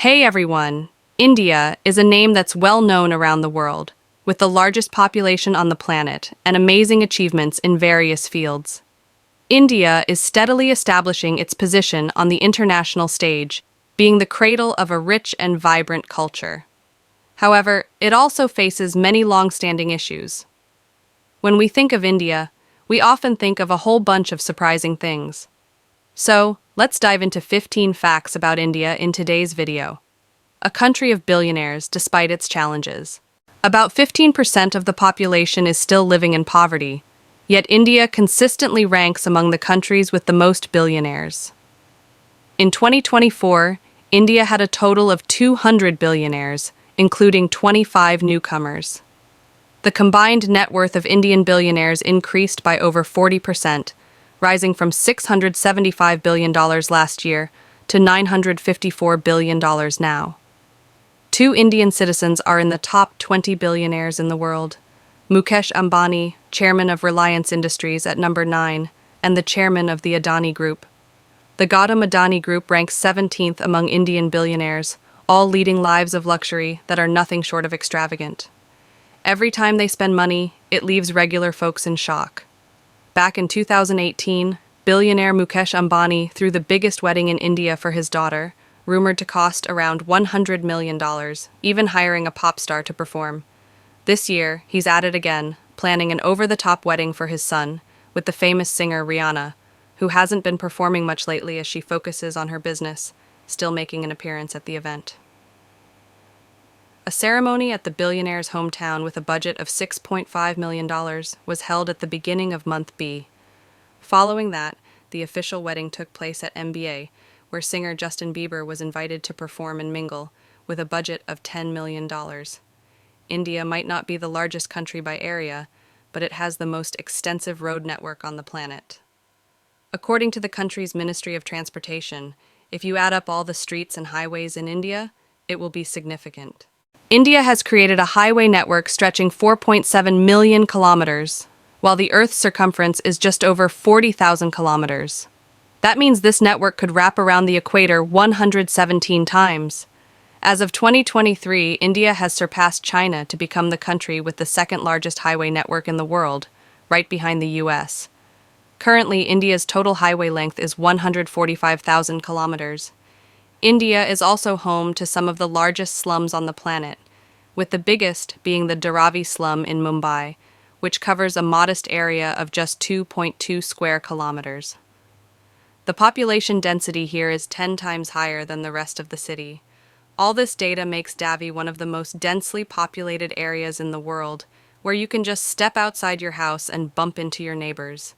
Hey everyone! India is a name that's well known around the world, with the largest population on the planet and amazing achievements in various fields. India is steadily establishing its position on the international stage, being the cradle of a rich and vibrant culture. However, it also faces many long-standing issues. When we think of India, we often think of a whole bunch of surprising things. So, let's dive into 15 facts about India in today's video. A country of billionaires despite its challenges. About 15% of the population is still living in poverty, yet India consistently ranks among the countries with the most billionaires. In 2024, India had a total of 200 billionaires, including 25 newcomers. The combined net worth of Indian billionaires increased by over 40%, rising from $675 billion last year to $954 billion now. Two Indian citizens are in the top 20 billionaires in the world. Mukesh Ambani, chairman of Reliance Industries at number 9, and the chairman of the Adani Group. The Gautam Adani Group ranks 17th among Indian billionaires, all leading lives of luxury that are nothing short of extravagant. Every time they spend money, it leaves regular folks in shock. Back in 2018, billionaire Mukesh Ambani threw the biggest wedding in India for his daughter, rumored to cost around $100 million, even hiring a pop star to perform. This year, he's at it again, planning an over-the-top wedding for his son, with the famous singer Rihanna, who hasn't been performing much lately as she focuses on her business, still making an appearance at the event. A ceremony at the billionaire's hometown with a budget of $6.5 million was held at the beginning of month B. Following that, the official wedding took place at MBA, where singer Justin Bieber was invited to perform and mingle, with a budget of $10 million. India might not be the largest country by area, but it has the most extensive road network on the planet. According to the country's Ministry of Transportation, if you add up all the streets and highways in India, it will be significant. India has created a highway network stretching 4.7 million kilometers, while the Earth's circumference is just over 40,000 kilometers. That means this network could wrap around the equator 117 times. As of 2023, India has surpassed China to become the country with the second largest highway network in the world, right behind the US. Currently, India's total highway length is 145,000 kilometers. India is also home to some of the largest slums on the planet, with the biggest being the Dharavi slum in Mumbai, which covers a modest area of just 2.2 square kilometers. The population density here is 10 times higher than the rest of the city. All this data makes Dhabi one of the most densely populated areas in the world, where you can just step outside your house and bump into your neighbors.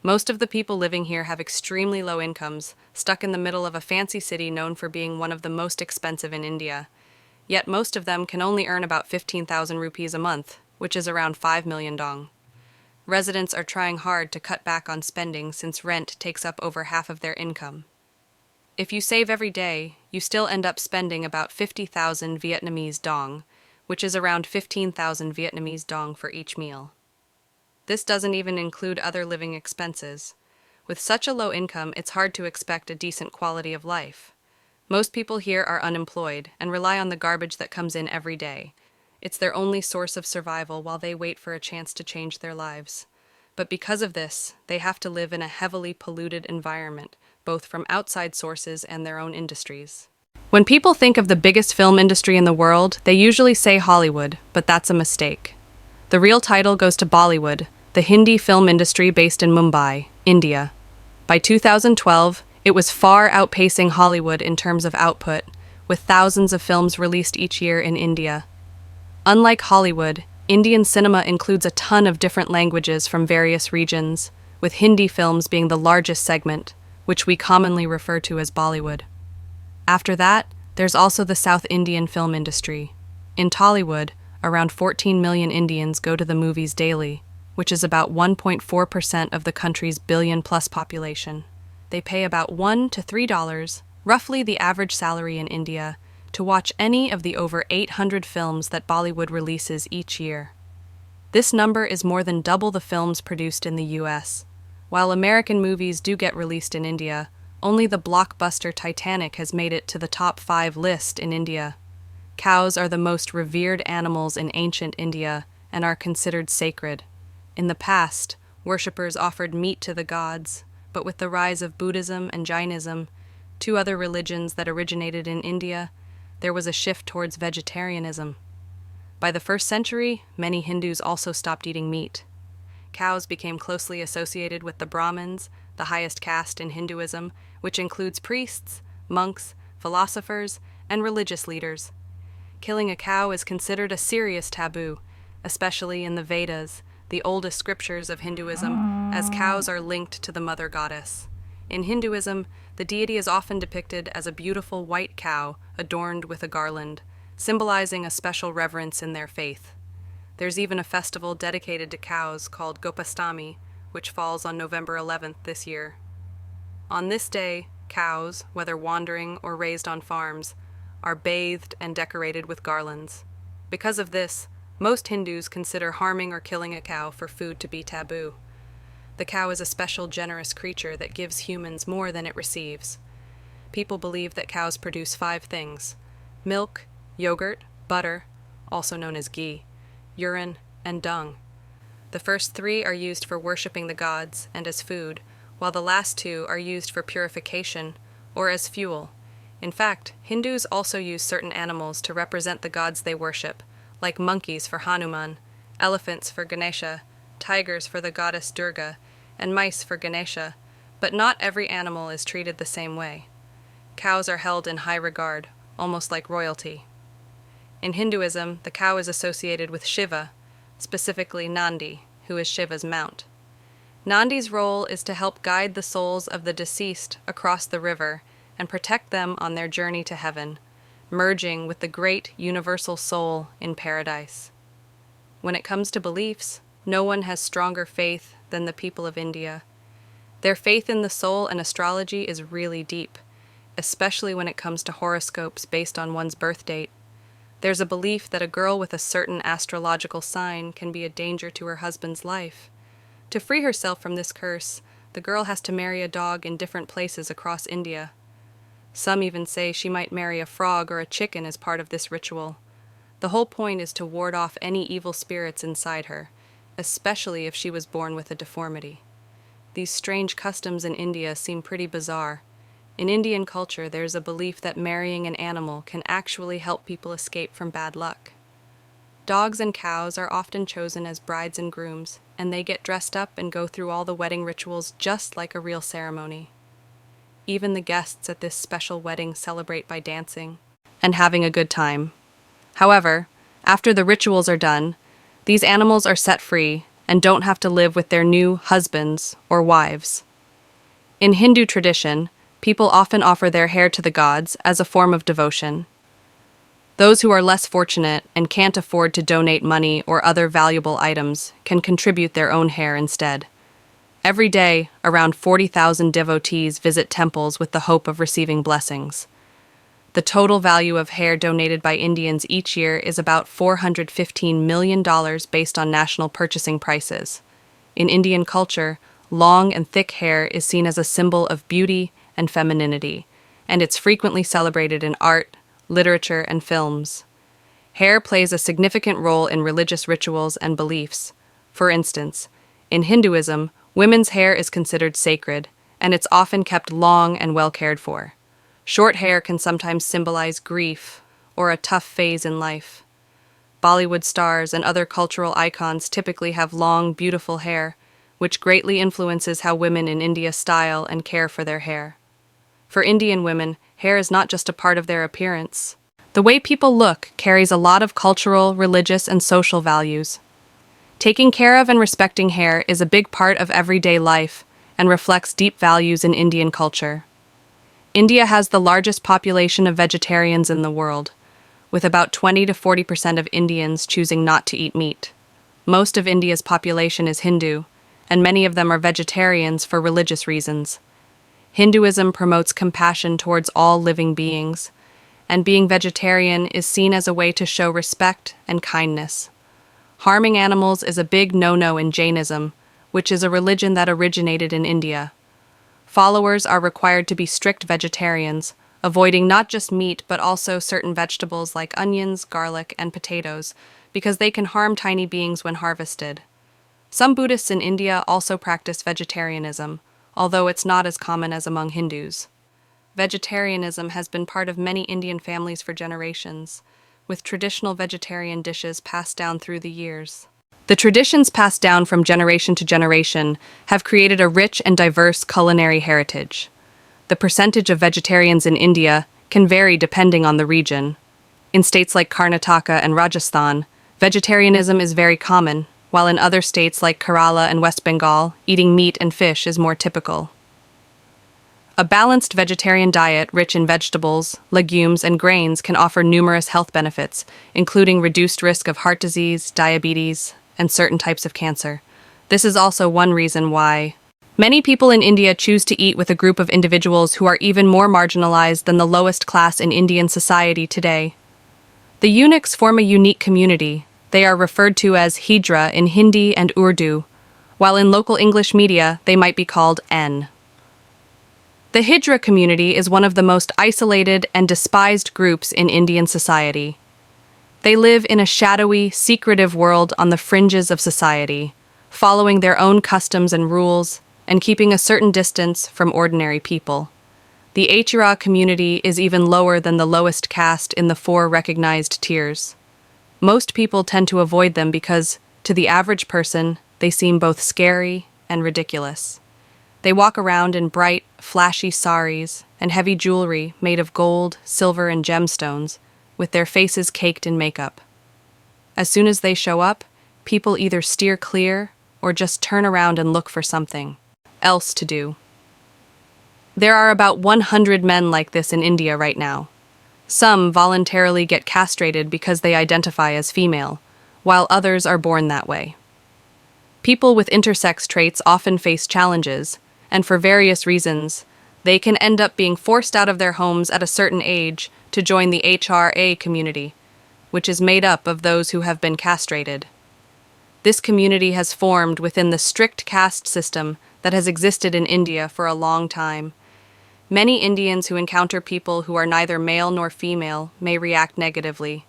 Most of the people living here have extremely low incomes, stuck in the middle of a fancy city known for being one of the most expensive in India. Yet most of them can only earn about 15,000 rupees a month, which is around 5 million dong. Residents are trying hard to cut back on spending since rent takes up over half of their income. If you save every day, you still end up spending about 50,000 Vietnamese dong, which is around 15,000 Vietnamese dong for each meal. This doesn't even include other living expenses. With such a low income, it's hard to expect a decent quality of life. Most people here are unemployed and rely on the garbage that comes in every day. It's their only source of survival while they wait for a chance to change their lives. But because of this, they have to live in a heavily polluted environment, both from outside sources and their own industries. When people think of the biggest film industry in the world, they usually say Hollywood, but that's a mistake. The real title goes to Bollywood, the Hindi film industry based in Mumbai, India. By 2012, it was far outpacing Hollywood in terms of output, with thousands of films released each year in India. Unlike Hollywood, Indian cinema includes a ton of different languages from various regions, with Hindi films being the largest segment, which we commonly refer to as Bollywood. After that, there's also the South Indian film industry. In Tollywood, around 14 million Indians go to the movies daily, which is about 1.4% of the country's billion-plus population. They pay about $1 to $3, roughly the average salary in India, to watch any of the over 800 films that Bollywood releases each year. This number is more than double the films produced in the US. While American movies do get released in India, only the blockbuster Titanic has made it to the top 5 list in India. Cows are the most revered animals in ancient India and are considered sacred. In the past, worshippers offered meat to the gods, but with the rise of Buddhism and Jainism, two other religions that originated in India, there was a shift towards vegetarianism. By the 1st century, many Hindus also stopped eating meat. Cows became closely associated with the Brahmins, the highest caste in Hinduism, which includes priests, monks, philosophers, and religious leaders. Killing a cow is considered a serious taboo, especially in the Vedas, the oldest scriptures of Hinduism, as cows are linked to the mother goddess. In Hinduism, the deity is often depicted as a beautiful white cow adorned with a garland, symbolizing a special reverence in their faith. There's even a festival dedicated to cows called Gopastami, which falls on November 11th this year. On this day, cows, whether wandering or raised on farms, are bathed and decorated with garlands. Because of this, most Hindus consider harming or killing a cow for food to be taboo. The cow is a special, generous creature that gives humans more than it receives. People believe that cows produce 5 things: milk, yogurt, butter, also known as ghee, urine, and dung. The first 3 are used for worshipping the gods and as food, while the last 2 are used for purification or as fuel. In fact, Hindus also use certain animals to represent the gods they worship, like monkeys for Hanuman, elephants for Ganesha, tigers for the goddess Durga, and mice for Ganesha, but not every animal is treated the same way. Cows are held in high regard, almost like royalty. In Hinduism, the cow is associated with Shiva, specifically Nandi, who is Shiva's mount. Nandi's role is to help guide the souls of the deceased across the river and protect them on their journey to heaven, merging with the great universal soul in paradise. When it comes to beliefs, no one has stronger faith than the people of India. Their faith in the soul and astrology is really deep, especially when it comes to horoscopes based on one's birth date. There's a belief that a girl with a certain astrological sign can be a danger to her husband's life. To free herself from this curse, the girl has to marry a dog in different places across India. Some even say she might marry a frog or a chicken as part of this ritual. The whole point is to ward off any evil spirits inside her, especially if she was born with a deformity. These strange customs in India seem pretty bizarre. In Indian culture, there's a belief that marrying an animal can actually help people escape from bad luck. Dogs and cows are often chosen as brides and grooms, and they get dressed up and go through all the wedding rituals just like a real ceremony. Even the guests at this special wedding celebrate by dancing and having a good time. However, after the rituals are done, these animals are set free and don't have to live with their new husbands or wives. In Hindu tradition, people often offer their hair to the gods as a form of devotion. Those who are less fortunate and can't afford to donate money or other valuable items can contribute their own hair instead. Every day, around 40,000 devotees visit temples with the hope of receiving blessings. The total value of hair donated by Indians each year is about $415 million based on national purchasing prices. In Indian culture, long and thick hair is seen as a symbol of beauty and femininity, and it's frequently celebrated in art, literature, and films. Hair plays a significant role in religious rituals and beliefs. For instance, in Hinduism, women's hair is considered sacred, and it's often kept long and well cared for. Short hair can sometimes symbolize grief or a tough phase in life. Bollywood stars and other cultural icons typically have long, beautiful hair, which greatly influences how women in India style and care for their hair. For Indian women, hair is not just a part of their appearance. The way people look carries a lot of cultural, religious, and social values. Taking care of and respecting hair is a big part of everyday life and reflects deep values in Indian culture. India has the largest population of vegetarians in the world, with about 20 to 40% of Indians choosing not to eat meat. Most of India's population is Hindu, and many of them are vegetarians for religious reasons. Hinduism promotes compassion towards all living beings, and being vegetarian is seen as a way to show respect and kindness. Harming animals is a big no-no in Jainism, which is a religion that originated in India. followers are required to be strict vegetarians, avoiding not just meat but also certain vegetables like onions, garlic, and potatoes, because they can harm tiny beings when harvested. Some Buddhists in India also practice vegetarianism, although it's not as common as among Hindus. Vegetarianism has been part of many Indian families for generations, with traditional vegetarian dishes passed down through the years. The traditions passed down from generation to generation have created a rich and diverse culinary heritage. The percentage of vegetarians in India can vary depending on the region. In states like Karnataka and Rajasthan, vegetarianism is very common, while in other states like Kerala and West Bengal, eating meat and fish is more typical. A balanced vegetarian diet rich in vegetables, legumes, and grains can offer numerous health benefits, including reduced risk of heart disease, diabetes, and certain types of cancer. This is also one reason why many people in India choose to eat with a group of individuals who are even more marginalized than the lowest class in Indian society today. The eunuchs form a unique community. They are referred to as Hijra in Hindi and Urdu, while in local English media they might be called N. The Hijra community is one of the most isolated and despised groups in Indian society. They live in a shadowy, secretive world on the fringes of society, following their own customs and rules, and keeping a certain distance from ordinary people. The Hijra community is even lower than the lowest caste in the four recognized tiers. Most people tend to avoid them because, to the average person, they seem both scary and ridiculous. They walk around in bright, flashy saris and heavy jewelry made of gold, silver, and gemstones, with their faces caked in makeup. As soon as they show up, people either steer clear or just turn around and look for something else to do. There are about 100 men like this in India right now. Some voluntarily get castrated because they identify as female, while others are born that way. People with intersex traits often face challenges, and for various reasons, they can end up being forced out of their homes at a certain age to join the HRA community, which is made up of those who have been castrated. This community has formed within the strict caste system that has existed in India for a long time. Many Indians who encounter people who are neither male nor female may react negatively.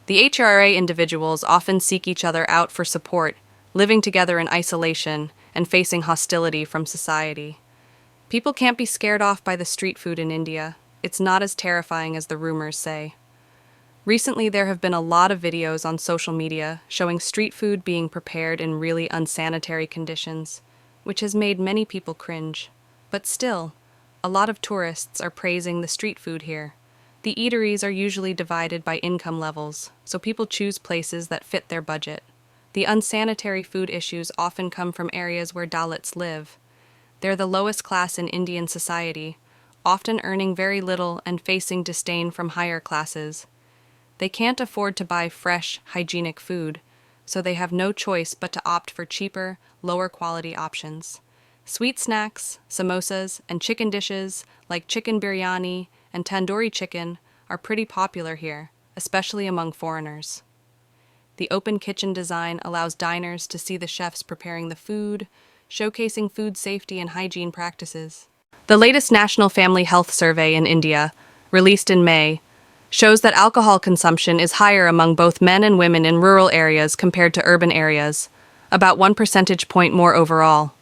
The HRA individuals often seek each other out for support, living together in isolation and facing hostility from society. People can't be scared off by the street food in India. It's not as terrifying as the rumors say. Recently, there have been a lot of videos on social media showing street food being prepared in really unsanitary conditions, which has made many people cringe. But still, a lot of tourists are praising the street food here. The eateries are usually divided by income levels, so people choose places that fit their budget. The unsanitary food issues often come from areas where Dalits live. They're the lowest class in Indian society, often earning very little and facing disdain from higher classes. They can't afford to buy fresh, hygienic food, so they have no choice but to opt for cheaper, lower-quality options. Sweet snacks, samosas, and chicken dishes like chicken biryani and tandoori chicken are pretty popular here, especially among foreigners. The open kitchen design allows diners to see the chefs preparing the food, showcasing food safety and hygiene practices. The latest National Family Health Survey in India, released in May, shows that alcohol consumption is higher among both men and women in rural areas compared to urban areas, about 1 percentage point more overall.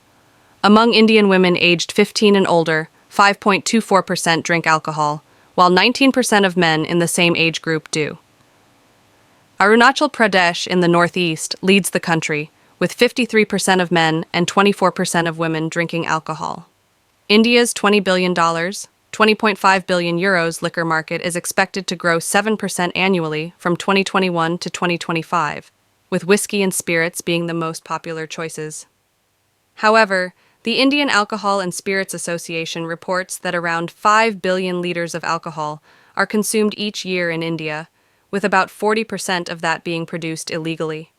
Among Indian women aged 15 and older, 5.24% drink alcohol, while 19% of men in the same age group do. Arunachal Pradesh in the northeast leads the country, with 53% of men and 24% of women drinking alcohol. India's $20 billion, 20.5 billion euros liquor market is expected to grow 7% annually from 2021 to 2025, with whiskey and spirits being the most popular choices. However, the Indian Alcohol and Spirits Association reports that around 5 billion liters of alcohol are consumed each year in India, with about 40% of that being produced illegally.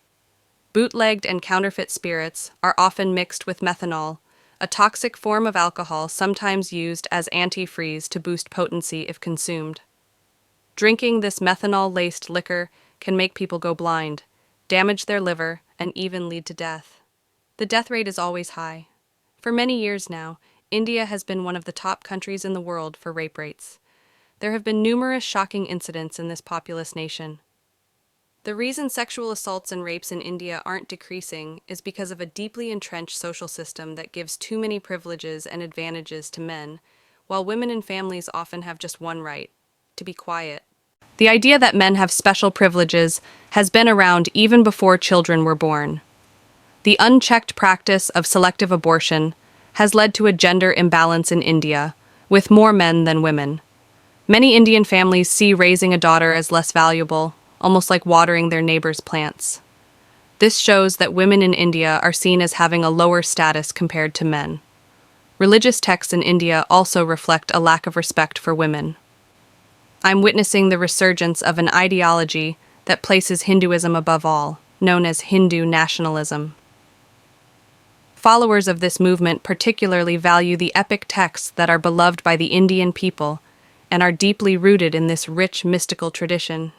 Bootlegged and counterfeit spirits are often mixed with methanol, a toxic form of alcohol sometimes used as antifreeze to boost potency if consumed. Drinking this methanol-laced liquor can make people go blind, damage their liver, and even lead to death. The death rate is always high. For many years now, India has been one of the top countries in the world for rape rates. There have been numerous shocking incidents in this populous nation. The reason sexual assaults and rapes in India aren't decreasing is because of a deeply entrenched social system that gives too many privileges and advantages to men, while women and families often have just one right: to be quiet. The idea that men have special privileges has been around even before children were born. The unchecked practice of selective abortion has led to a gender imbalance in India, with more men than women. Many Indian families see raising a daughter as less valuable, almost like watering their neighbor's plants. This shows that women in India are seen as having a lower status compared to men. Religious texts in India also reflect a lack of respect for women. I'm witnessing the resurgence of an ideology that places Hinduism above all, known as Hindu nationalism. Followers of this movement particularly value the epic texts that are beloved by the Indian people and are deeply rooted in this rich mystical tradition.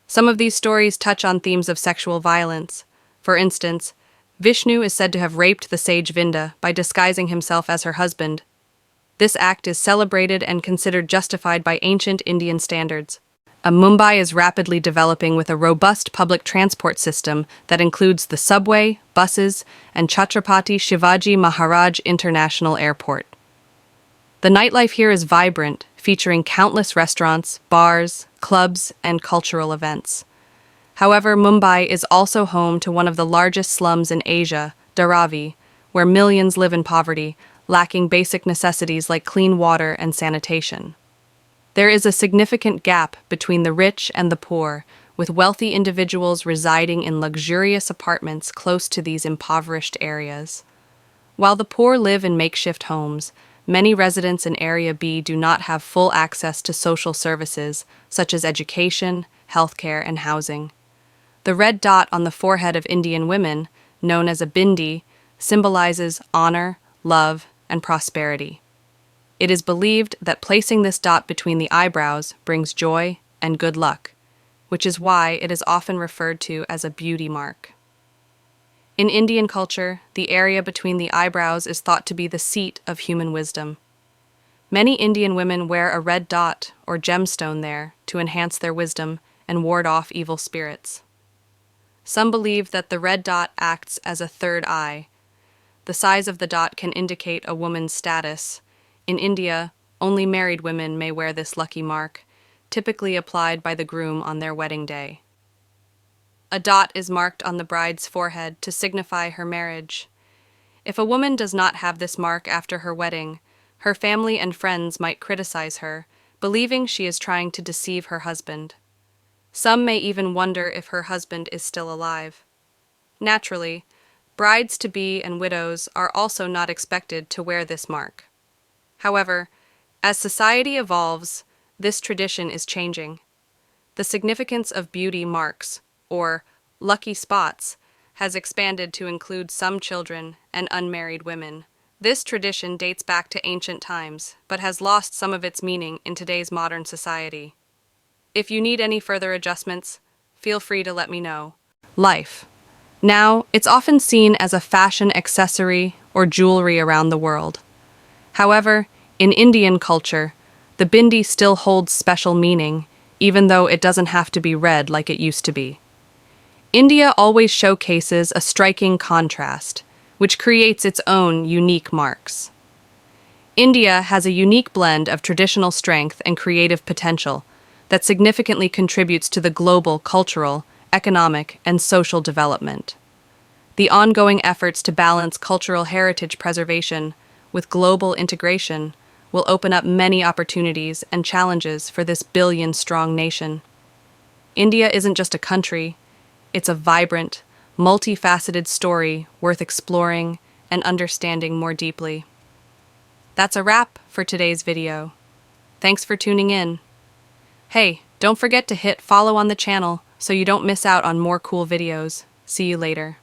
Some of these stories touch on themes of sexual violence. For instance, Vishnu is said to have raped the sage Vinda by disguising himself as her husband. This act is celebrated and considered justified by ancient Indian standards. Mumbai is rapidly developing with a robust public transport system that includes the subway, buses, and Chhatrapati Shivaji Maharaj International Airport. The nightlife here is vibrant, featuring countless restaurants, bars, clubs, and cultural events. However, Mumbai is also home to one of the largest slums in Asia, Dharavi, where millions live in poverty, lacking basic necessities like clean water and sanitation. There is a significant gap between the rich and the poor, with wealthy individuals residing in luxurious apartments close to these impoverished areas. While the poor live in makeshift homes, many residents in Area B do not have full access to social services, such as education, healthcare, and housing. The red dot on the forehead of Indian women, known as a bindi, symbolizes honor, love, and prosperity. It is believed that placing this dot between the eyebrows brings joy and good luck, which is why it is often referred to as a beauty mark. In Indian culture, the area between the eyebrows is thought to be the seat of human wisdom. Many Indian women wear a red dot or gemstone there to enhance their wisdom and ward off evil spirits. Some believe that the red dot acts as a third eye. The size of the dot can indicate a woman's status. In India, only married women may wear this lucky mark, typically applied by the groom on their wedding day. A dot is marked on the bride's forehead to signify her marriage. If a woman does not have this mark after her wedding, her family and friends might criticize her, believing she is trying to deceive her husband. Some may even wonder if her husband is still alive. Naturally, brides-to-be and widows are also not expected to wear this mark. However, as society evolves, this tradition is changing. The significance of beauty marks, or lucky spots, has expanded to include some children and unmarried women. This tradition dates back to ancient times, but has lost some of its meaning in today's modern society. If you need any further adjustments, feel free to let me know. Life. Now, it's often seen as a fashion accessory or jewelry around the world. However, in Indian culture, the bindi still holds special meaning, even though it doesn't have to be red like it used to be. India always showcases a striking contrast, which creates its own unique marks. India has a unique blend of traditional strength and creative potential that significantly contributes to the global cultural, economic, and social development. The ongoing efforts to balance cultural heritage preservation with global integration will open up many opportunities and challenges for this billion-strong nation. India isn't just a country, it's a vibrant, multifaceted story worth exploring and understanding more deeply. That's a wrap for today's video. Thanks for tuning in. Hey, don't forget to hit follow on the channel so you don't miss out on more cool videos. See you later.